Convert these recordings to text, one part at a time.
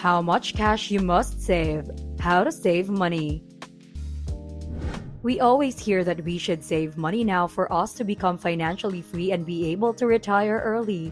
How much cash you must save. How to save money. We always hear that we should save money now for us to become financially free and be able to retire early.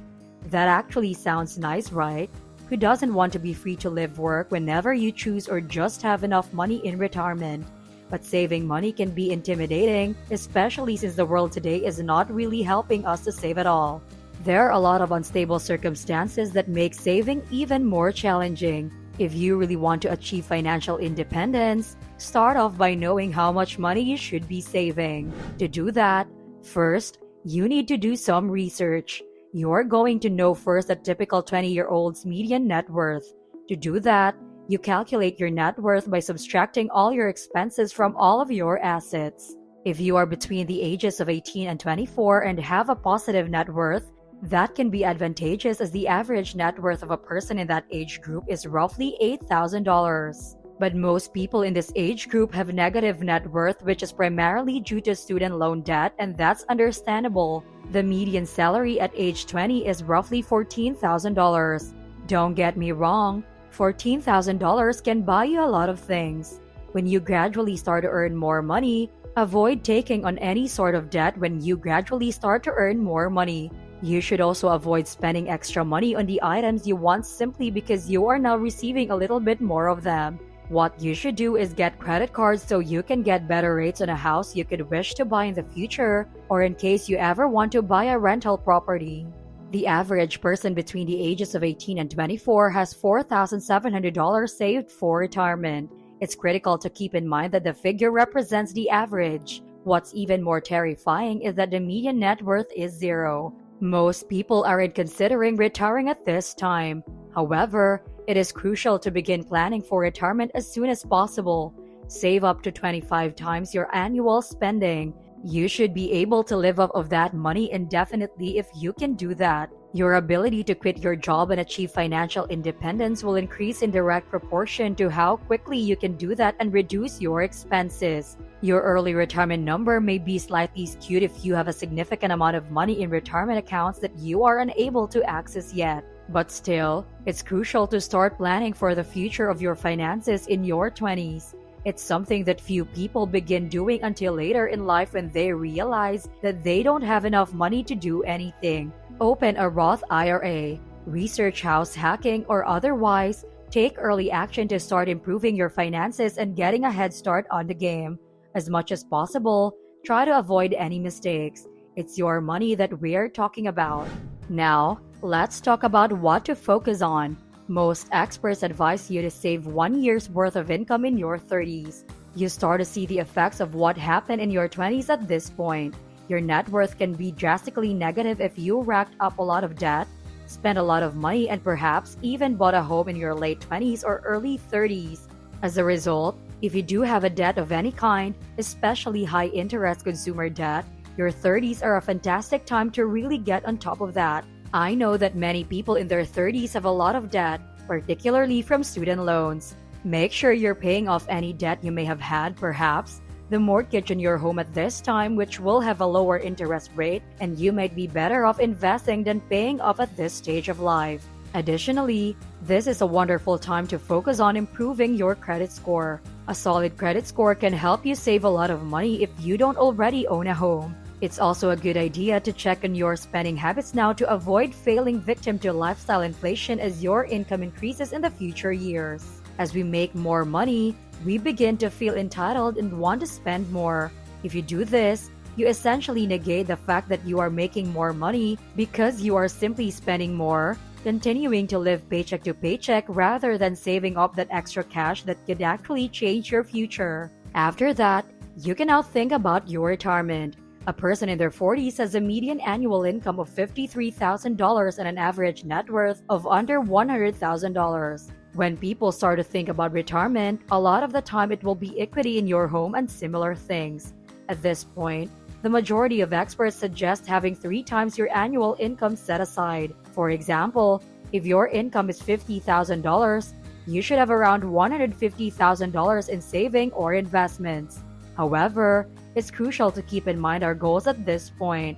That actually sounds nice, right? Who doesn't want to be free to live work whenever you choose or just have enough money in retirement? But saving money can be intimidating, especially since the world today is not really helping us to save at all. There are a lot of unstable circumstances that make saving even more challenging. If you really want to achieve financial independence, start off by knowing how much money you should be saving. To do that, first, you need to do some research. You're going to know first a typical 20-year-old's median net worth. To do that, you calculate your net worth by subtracting all your expenses from all of your assets. If you are between the ages of 18 and 24 and have a positive net worth, that can be advantageous as the average net worth of a person in that age group is roughly $8,000. But most people in this age group have negative net worth, which is primarily due to student loan debt, and that's understandable. The median salary at age 20 is roughly $14,000. Don't get me wrong, $14,000 can buy you a lot of things. When you gradually start to earn more money, avoid taking on any sort of debt when you gradually start to earn more money. You should also avoid spending extra money on the items you want simply because you are now receiving a little bit more of them. What you should do is get credit cards so you can get better rates on a house you could wish to buy in the future, or in case you ever want to buy a rental property. The average person between the ages of 18 and 24 has $4,700 saved for retirement. It's critical to keep in mind that the figure represents the average. What's even more terrifying is that the median net worth is zero. Most people aren't considering retiring at this time. However, it is crucial to begin planning for retirement as soon as possible. Save up to 25 times your annual spending. You should be able to live off of that money indefinitely if you can do that. Your ability to quit your job and achieve financial independence will increase in direct proportion to how quickly you can do that and reduce your expenses. Your early retirement number may be slightly skewed if you have a significant amount of money in retirement accounts that you are unable to access yet. But still, it's crucial to start planning for the future of your finances in your 20s. It's something that few people begin doing until later in life when they realize that they don't have enough money to do anything. Open a Roth IRA, research house hacking, or otherwise, take early action to start improving your finances and getting a head start on the game. As much as possible, try to avoid any mistakes. It's your money that we're talking about. Now, let's talk about what to focus on. Most experts advise you to save 1 year's worth of income in your 30s. You start to see the effects of what happened in your 20s at this point. Your net worth can be drastically negative if you racked up a lot of debt, spent a lot of money, and perhaps even bought a home in your late 20s or early 30s. As a result, if you do have a debt of any kind, especially high-interest consumer debt, your 30s are a fantastic time to really get on top of that. I know that many people in their 30s have a lot of debt, particularly from student loans. Make sure you're paying off any debt you may have had, perhaps the mortgage on your home at this time, which will have a lower interest rate, and you might be better off investing than paying off at this stage of life. Additionally, this is a wonderful time to focus on improving your credit score. A solid credit score can help you save a lot of money if you don't already own a home. It's also a good idea to check on your spending habits now to avoid falling victim to lifestyle inflation as your income increases in the future years. As we make more money, we begin to feel entitled and want to spend more. If you do this, you essentially negate the fact that you are making more money because you are simply spending more, continuing to live paycheck to paycheck rather than saving up that extra cash that could actually change your future. After that, you can now think about your retirement. A person in their 40s has a median annual income of $53,000 and an average net worth of under $100,000. When people start to think about retirement, a lot of the time it will be equity in your home and similar things. At this point, the majority of experts suggest having 3 times your annual income set aside. For example, if your income is $50,000, you should have around $150,000 in saving or investments. However, it's crucial to keep in mind our goals at this point.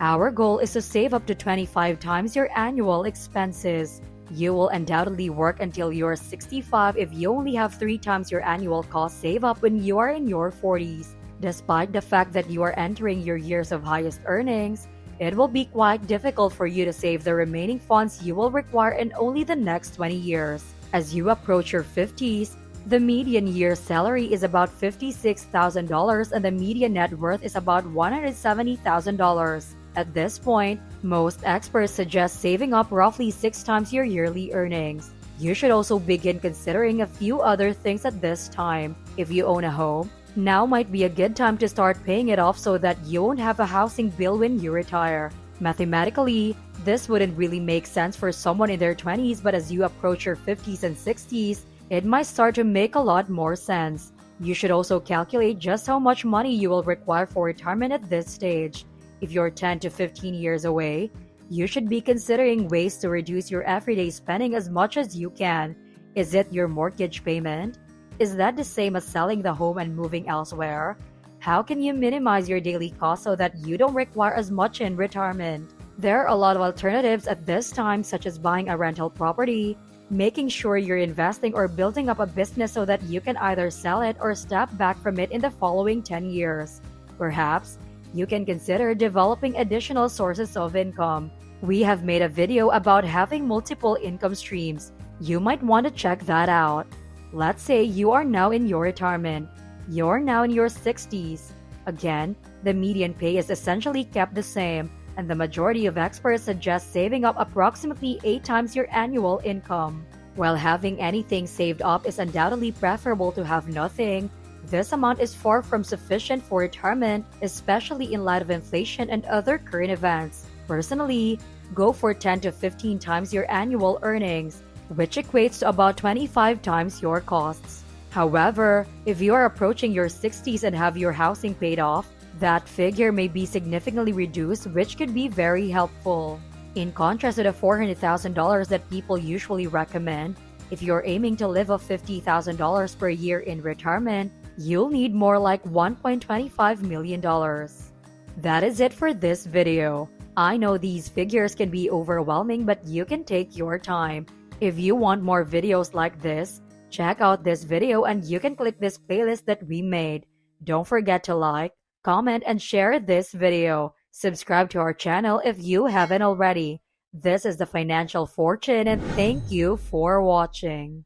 Our goal is to save up to 25 times your annual expenses. You will undoubtedly work until you're 65 if you only have three times your annual cost save up when you are in your 40s. Despite the fact that you are entering your years of highest earnings, it will be quite difficult for you to save the remaining funds you will require in only the next 20 years. As you approach your 50s, the median year salary is about $56,000 and the median net worth is about $170,000. At this point, most experts suggest saving up roughly six times your yearly earnings. You should also begin considering a few other things at this time. If you own a home, now might be a good time to start paying it off so that you won't have a housing bill when you retire. Mathematically, this wouldn't really make sense for someone in their 20s, but as you approach your 50s and 60s, it might start to make a lot more sense. You should also calculate just how much money you will require for retirement at this stage. If you're 10 to 15 years away, you should be considering ways to reduce your everyday spending as much as you can. Is it your mortgage payment? Is that the same as selling the home and moving elsewhere? How can you minimize your daily costs so that you don't require as much in retirement? There are a lot of alternatives at this time, such as buying a rental property, making sure you're investing or building up a business so that you can either sell it or step back from it in the following 10 years. Perhaps, you can consider developing additional sources of income. We have made a video about having multiple income streams. You might want to check that out. Let's say you are now in your retirement. You're now in your 60s. Again, the median pay is essentially kept the same, and the majority of experts suggest saving up approximately 8 times your annual income. While having anything saved up is undoubtedly preferable to have nothing, this amount is far from sufficient for retirement, especially in light of inflation and other current events. Personally, go for 10 to 15 times your annual earnings, which equates to about 25 times your costs. However, if you are approaching your 60s and have your housing paid off, that figure may be significantly reduced, which could be very helpful. In contrast to the $400,000 that people usually recommend, if you're aiming to live off $50,000 per year in retirement, you'll need more like $1.25 million. That is it for this video. I know these figures can be overwhelming, but you can take your time. If you want more videos like this, check out this video and you can click this playlist that we made. Don't forget to like, comment, and share this video. Subscribe to our channel if you haven't already. This is the Financial Fortune and thank you for watching.